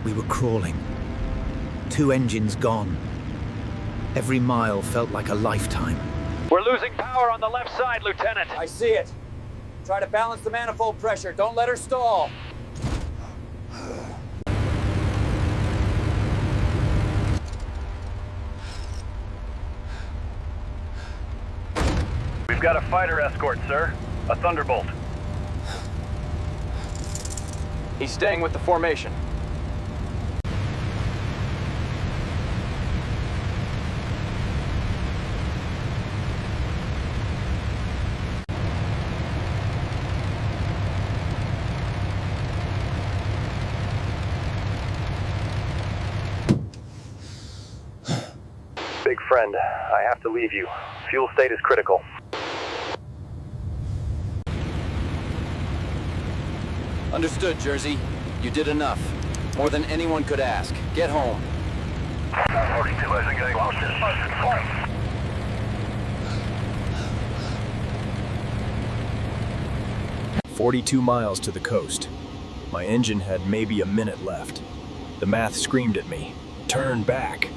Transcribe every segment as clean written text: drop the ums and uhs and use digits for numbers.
We were crawling. 2 engines gone. Every mile felt like a lifetime. We're losing power on the left side, Lieutenant. I see it. Try to balance the manifold pressure. Don't let her stall. We've got a fighter escort, sir. A Thunderbolt. He's staying with the formation. Big friend, I have to leave you. Fuel state is critical. Understood, Jersey. You did enough. More than anyone could ask. Get home. 42 isn't getting lost in point. 42 miles to the coast. My engine had maybe a minute left. The math screamed at me. Turn back.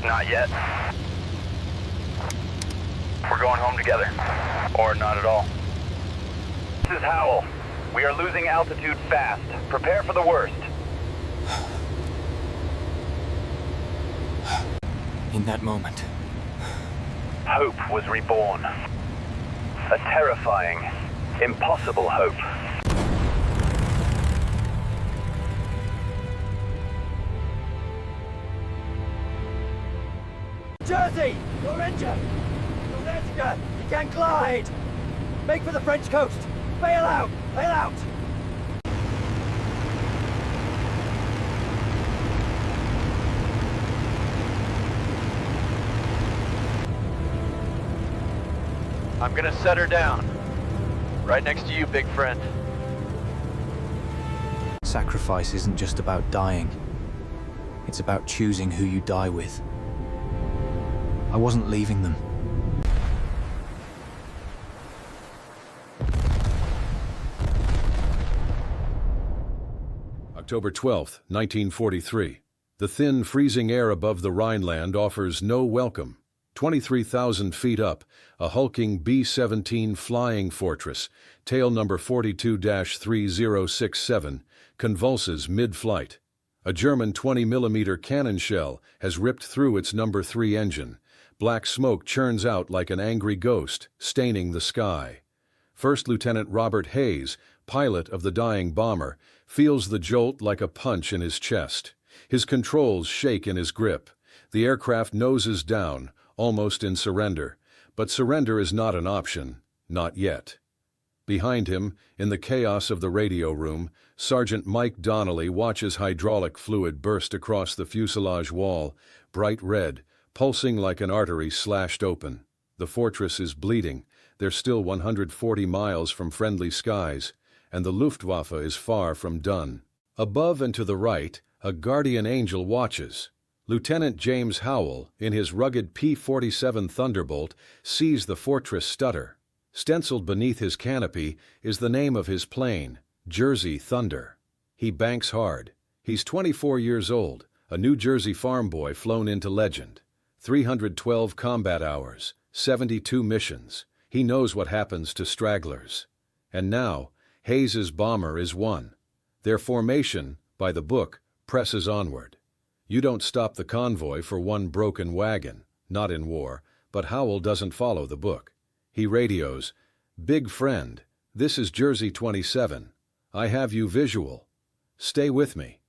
Not yet. We're going home together. Or not at all. This is Howell. We are losing altitude fast. Prepare for the worst. In that moment, Hope was reborn. A terrifying, impossible hope. Jersey! Your engine! Your Jessica! You can't glide! Make for the French coast! Bail out! Bail out! I'm gonna set her down. Right next to you, big friend. Sacrifice isn't just about dying. It's about choosing who you die with. I wasn't leaving them. October 12th, 1943. The thin, freezing air above the Rhineland offers no welcome. 23,000 feet up, a hulking B-17 flying fortress, tail number 42-3067, convulses mid-flight. A German 20mm cannon shell has ripped through its number 3 engine. Black smoke churns out like an angry ghost, staining the sky. First Lieutenant Robert Hayes, pilot of the dying bomber, feels the jolt like a punch in his chest. His controls shake in his grip. The aircraft noses down, almost in surrender. But surrender is not an option, not yet. Behind him, in the chaos of the radio room, Sergeant Mike Donnelly watches hydraulic fluid burst across the fuselage wall, bright red, pulsing like an artery slashed open. The fortress is bleeding. They're still 140 miles from friendly skies, and the Luftwaffe is far from done. Above and to the right, a guardian angel watches. Lieutenant James Howell, in his rugged P-47 Thunderbolt, sees the fortress stutter. Stenciled beneath his canopy is the name of his plane, Jersey Thunder. He banks hard. He's 24 years old, a New Jersey farm boy flown into legend. 312 combat hours, 72 missions. He knows what happens to stragglers. And now, Hayes's bomber is one. Their formation, by the book, presses onward. You don't stop the convoy for one broken wagon, not in war, but Howell doesn't follow the book. He radios, "Big friend, this is Jersey 27. I have you visual. Stay with me."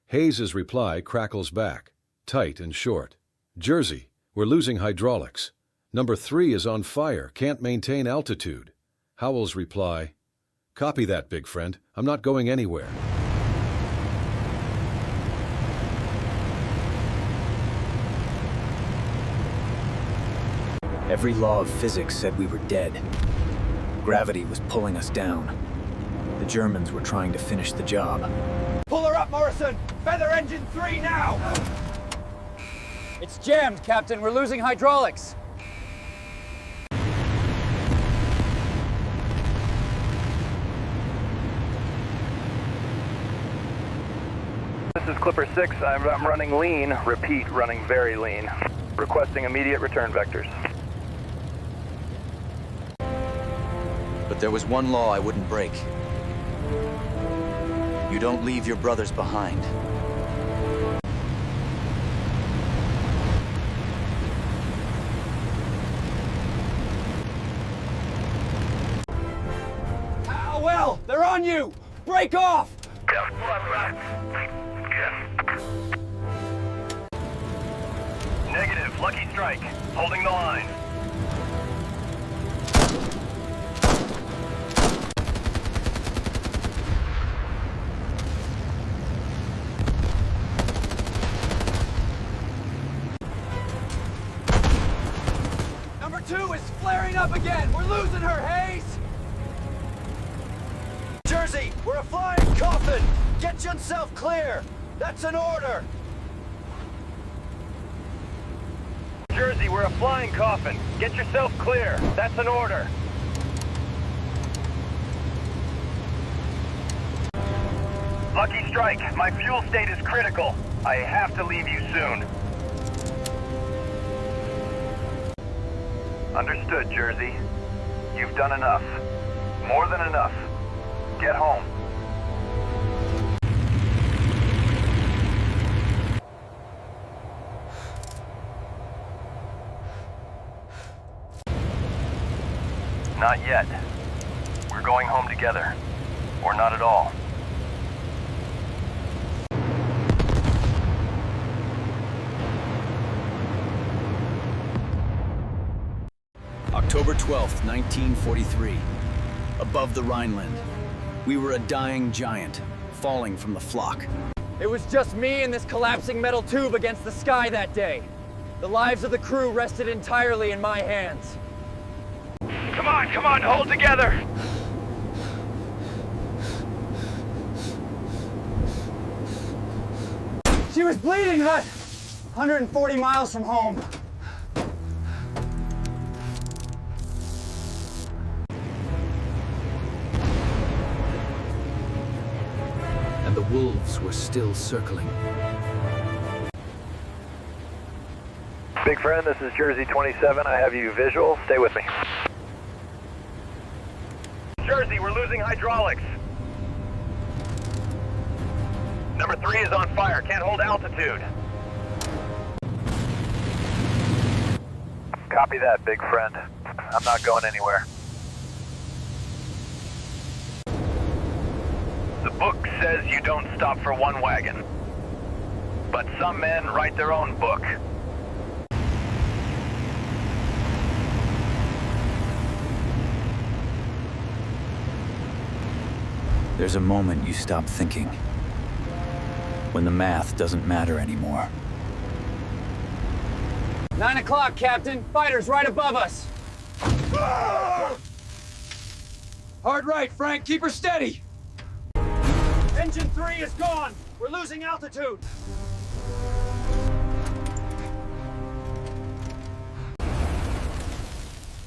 Hayes's reply crackles back, tight and short. "Jersey, we're losing hydraulics. Number 3 is on fire, can't maintain altitude." Howell's reply, "Copy that, big friend. I'm not going anywhere." Every law of physics said we were dead. Gravity was pulling us down. The Germans were trying to finish the job. Pull her up, Morrison! Feather engine 3 now! It's jammed, Captain. We're losing hydraulics. This is Clipper 6. I'm running lean. Repeat, running very lean. Requesting immediate return vectors. But there was one law I wouldn't break. You don't leave your brothers behind. Howell! They're on you! Break off! Negative. Lucky strike. Holding the line. Number 2 is flaring up again! We're losing her, Hayes! Jersey, we're a flying coffin! Get yourself clear! That's an order! Jersey, we're a flying coffin. Get yourself clear. That's an order. Lucky strike. My fuel state is critical. I have to leave you soon. Understood, Jersey. You've done enough. More than enough. Get home. Not yet. We're going home together. Or not at all. October 12th, 1943. Above the Rhineland. We were a dying giant, falling from the flock. It was just me and this collapsing metal tube against the sky that day. The lives of the crew rested entirely in my hands. Come on, hold together! She was bleeding, Hut! 140 miles from home. And the wolves were still circling. Big friend, this is Jersey 27. I have you visual. Stay with me. Jersey, we're losing hydraulics. Number 3 is on fire. Can't hold altitude. Copy that, big friend. I'm not going anywhere. The book says you don't stop for one wagon. But some men write their own book. There's a moment you stop thinking. When the math doesn't matter anymore. 9 o'clock, Captain. Fighters right above us. Hard right, Frank. Keep her steady. Engine 3 is gone. We're losing altitude.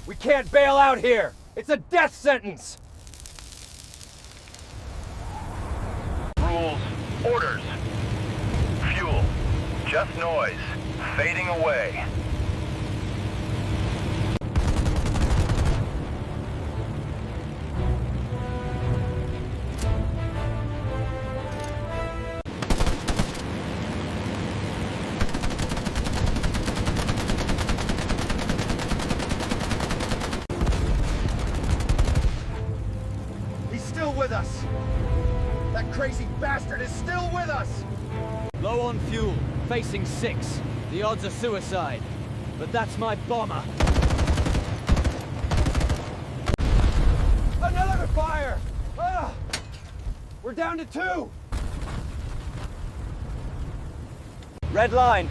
We can't bail out here. It's a death sentence. Rules, orders. Fuel, just noise, fading away. He's still with us. That crazy bastard is still with us! Low on fuel, facing 6. The odds are suicide. But that's my bomber. Another fire! Ah! We're down to 2! Red line.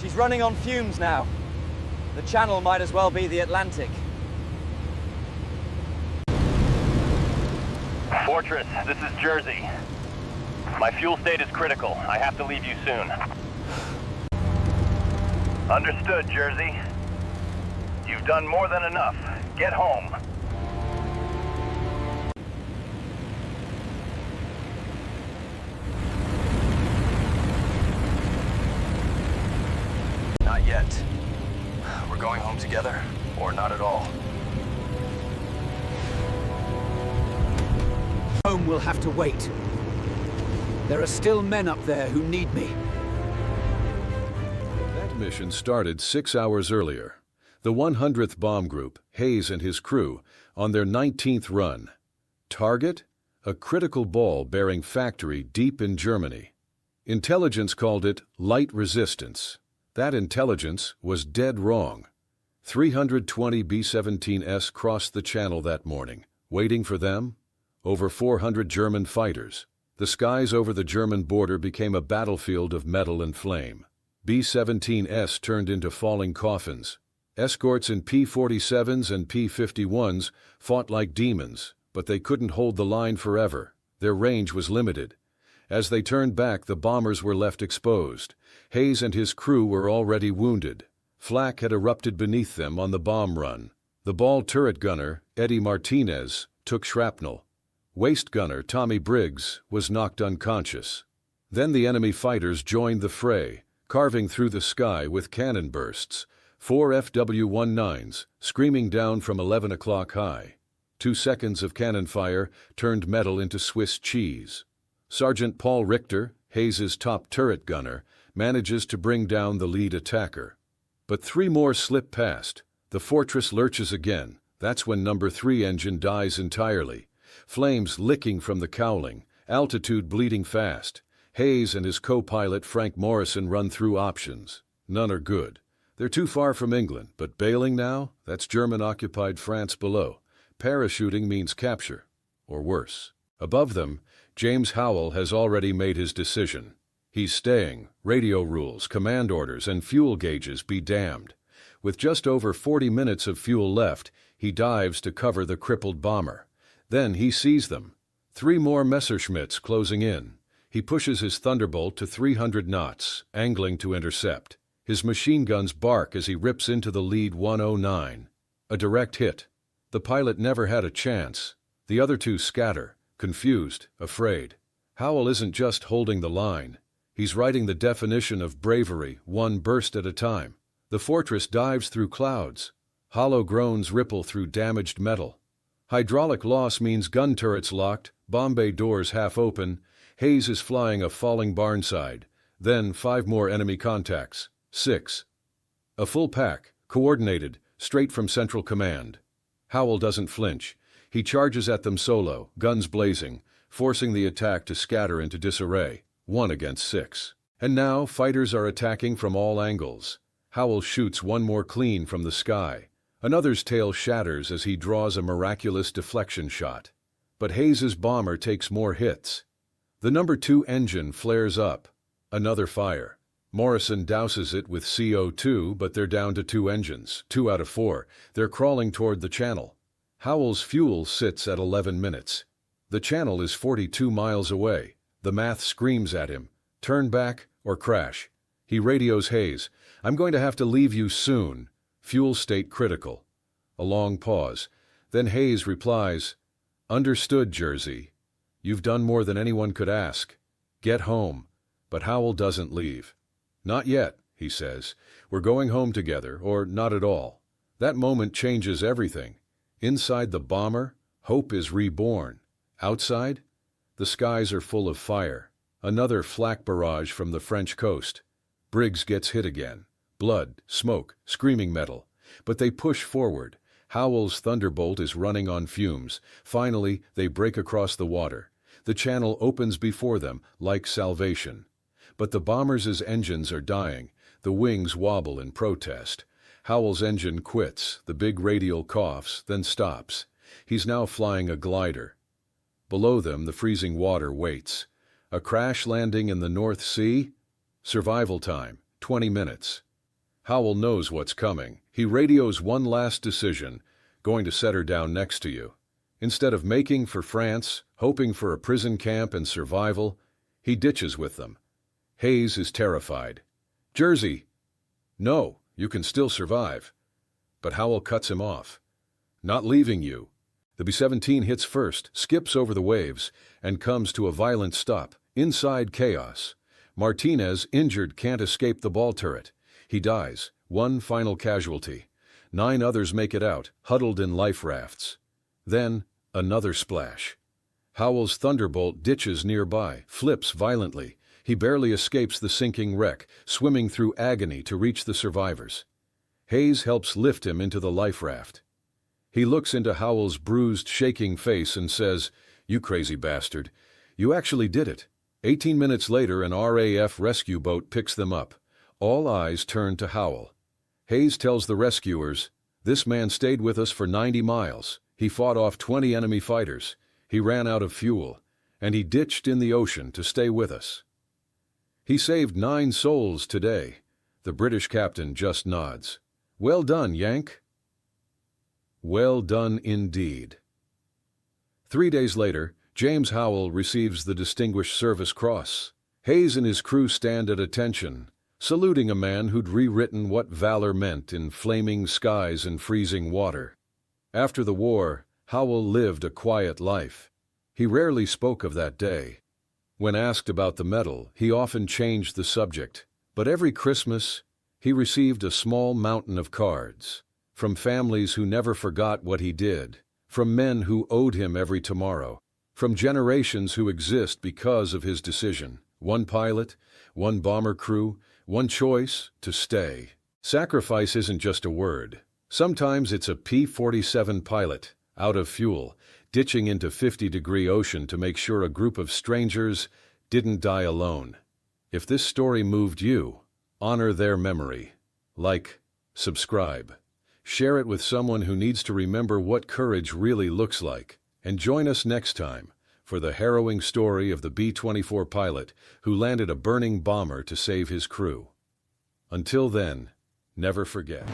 She's running on fumes now. The channel might as well be the Atlantic. Fortress, this is Jersey. My fuel state is critical. I have to leave you soon. Understood, Jersey. You've done more than enough. Get home. Home will have to wait. There are still men up there who need me. That mission started 6 hours earlier. The 100th Bomb Group, Hayes and his crew, on their 19th run. Target? A critical ball bearing factory deep in Germany. Intelligence called it light resistance. That intelligence was dead wrong. 320 B-17s crossed the channel that morning. Waiting for them? Over 400 German fighters. The skies over the German border became a battlefield of metal and flame. B-17s turned into falling coffins. Escorts in P-47s and P-51s fought like demons, but they couldn't hold the line forever. Their range was limited. As they turned back, the bombers were left exposed. Hayes and his crew were already wounded. Flak had erupted beneath them on the bomb run. The ball turret gunner, Eddie Martinez, took shrapnel. Waist gunner Tommy Briggs was knocked unconscious. Then the enemy fighters joined the fray, carving through the sky with cannon bursts. 4 FW-19s, screaming down from 11 o'clock high. 2 seconds of cannon fire turned metal into Swiss cheese. Sergeant Paul Richter, Hayes's top turret gunner, manages to bring down the lead attacker. But 3 more slip past. The fortress lurches again. That's when number 3 engine dies entirely. Flames licking from the cowling, altitude bleeding fast. Hayes and his co-pilot Frank Morrison run through options. None are good. They're too far from England, but bailing now? That's German-occupied France below. Parachuting means capture, or worse. Above them, James Howell has already made his decision. He's staying. Radio rules, command orders, and fuel gauges be damned. With just over 40 minutes of fuel left, he dives to cover the crippled bomber. Then he sees them. 3 more Messerschmitts closing in. He pushes his Thunderbolt to 300 knots, angling to intercept. His machine guns bark as he rips into the lead 109. A direct hit. The pilot never had a chance. The other 2 scatter, confused, afraid. Howell isn't just holding the line. He's writing the definition of bravery, one burst at a time. The fortress dives through clouds. Hollow groans ripple through damaged metal. Hydraulic loss means gun turrets locked, bomb bay doors half open. Hayes is flying a falling barnside. Then 5 more enemy contacts. 6. A full pack, coordinated, straight from Central Command. Howell doesn't flinch. He charges at them solo, guns blazing, forcing the attack to scatter into disarray. 1 against 6. And now fighters are attacking from all angles. Howell shoots 1 more clean from the sky. Another's tail shatters as he draws a miraculous deflection shot. But Hayes's bomber takes more hits. The number 2 engine flares up. Another fire. Morrison douses it with CO2, but they're down to 2 engines, 2 out of 4. They're crawling toward the channel. Howell's fuel sits at 11 minutes. The channel is 42 miles away. The math screams at him. Turn back or crash. He radios Hayes. I'm going to have to leave you soon. Fuel state critical. A long pause. Then Hayes replies, Understood, Jersey. You've done more than anyone could ask. Get home. But Howell doesn't leave. Not yet, he says. We're going home together, or not at all. That moment changes everything. Inside the bomber, hope is reborn. Outside, the skies are full of fire. Another flak barrage from the French coast. Briggs gets hit again. Blood, smoke, screaming metal. But they push forward. Howell's Thunderbolt is running on fumes. Finally, they break across the water. The channel opens before them, like salvation. But the bombers' engines are dying. The wings wobble in protest. Howell's engine quits. The big radial coughs, then stops. He's now flying a glider. Below them, the freezing water waits. A crash landing in the North Sea? Survival time, 20 minutes. Howell knows what's coming. He radios one last decision, going to set her down next to you. Instead of making for France, hoping for a prison camp and survival, he ditches with them. Hayes is terrified. Jersey! No, you can still survive. But Howell cuts him off. Not leaving you. The B-17 hits first, skips over the waves, and comes to a violent stop. Inside chaos. Martinez, injured, can't escape the ball turret. He dies. 1 final casualty. 9 others make it out, huddled in life rafts. Then, another splash. Howell's Thunderbolt ditches nearby, flips violently. He barely escapes the sinking wreck, swimming through agony to reach the survivors. Hayes helps lift him into the life raft. He looks into Howell's bruised, shaking face and says, "You crazy bastard. You actually did it." 18 minutes later, an RAF rescue boat picks them up. All eyes turn to Howell. Hayes tells the rescuers, "This man stayed with us for 90 miles. He fought off 20 enemy fighters. He ran out of fuel, and he ditched in the ocean to stay with us. He saved 9 souls today." The British captain just nods. "Well done, Yank." Well done indeed. 3 days later, James Howell receives the Distinguished Service Cross. Hayes and his crew stand at attention, saluting a man who'd rewritten what valor meant in flaming skies and freezing water. After the war, Howell lived a quiet life. He rarely spoke of that day. When asked about the medal, he often changed the subject, but every Christmas, he received a small mountain of cards, from families who never forgot what he did, from men who owed him every tomorrow, from generations who exist because of his decision. One pilot, one bomber crew, one choice to stay. Sacrifice isn't just a word. Sometimes it's a P-47 pilot, out of fuel, ditching into 50-degree ocean to make sure a group of strangers didn't die alone. If this story moved you, honor their memory. Like, subscribe. Share it with someone who needs to remember what courage really looks like. And join us next time for the harrowing story of the B-24 pilot who landed a burning bomber to save his crew. Until then, never forget.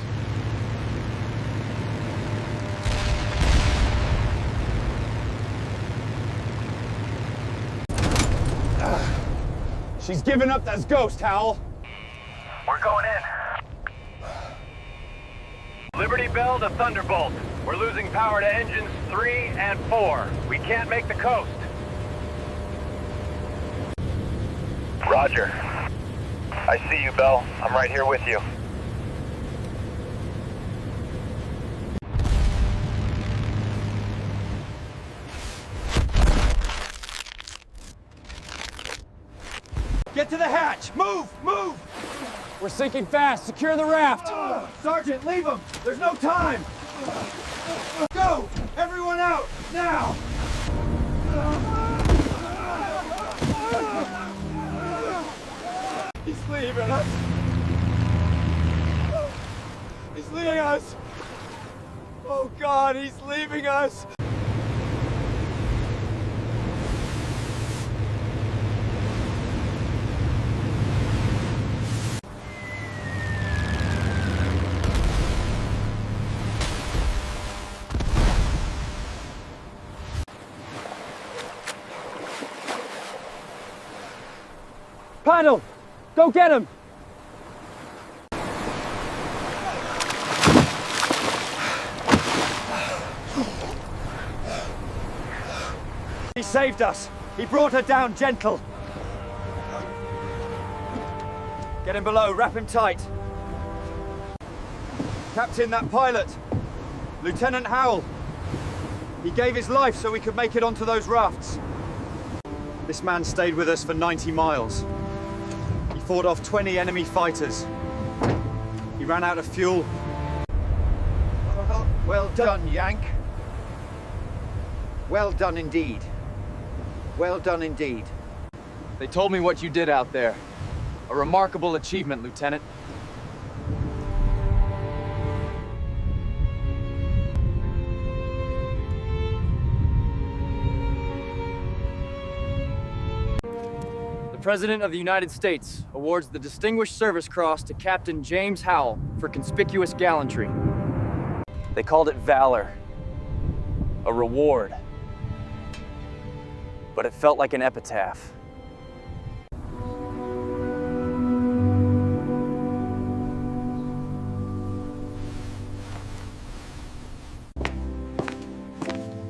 She's giving up that ghost, Howell. We're going in. Liberty Bell to Thunderbolt. We're losing power to engines 3 and 4. We can't make the coast. Roger. I see you, Bell. I'm right here with you. Get to the hatch! Move! Move! We're sinking fast. Secure the raft. Sergeant, leave him! There's no time! Go! Everyone out! Now! He's leaving us! He's leaving us! Oh God, he's leaving us! Paddle! Go get him! He saved us. He brought her down gentle. Get him below, wrap him tight. Captain, that pilot, Lieutenant Howell. He gave his life so we could make it onto those rafts. This man stayed with us for 90 miles. He fought off 20 enemy fighters. He ran out of fuel. Well done, Yank. Well done indeed. Well done indeed. They told me what you did out there. A remarkable achievement, Lieutenant. The President of the United States awards the Distinguished Service Cross to Captain James Howell for conspicuous gallantry. They called it valor, a reward, but it felt like an epitaph.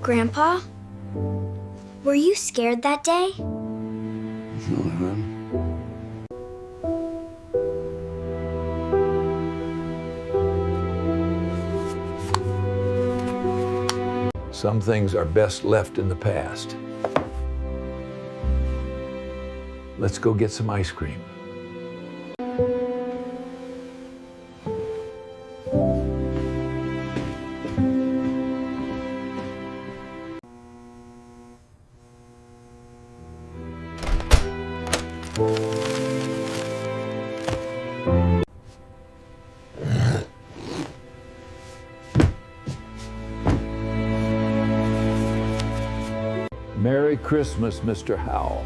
Grandpa, were you scared that day? Some things are best left in the past. Let's go get some ice cream. Merry Christmas, Mr. Howell.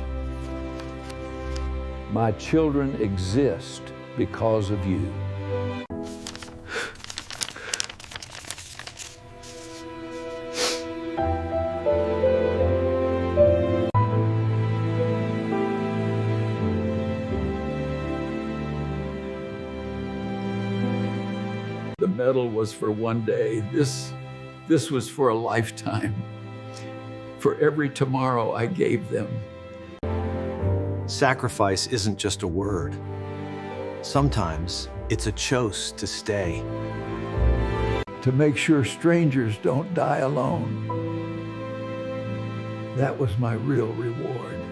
My children exist because of you. The medal was for one day. This was for a lifetime. For every tomorrow I gave them. Sacrifice isn't just a word. Sometimes it's a choice to stay. To make sure strangers don't die alone. That was my real reward.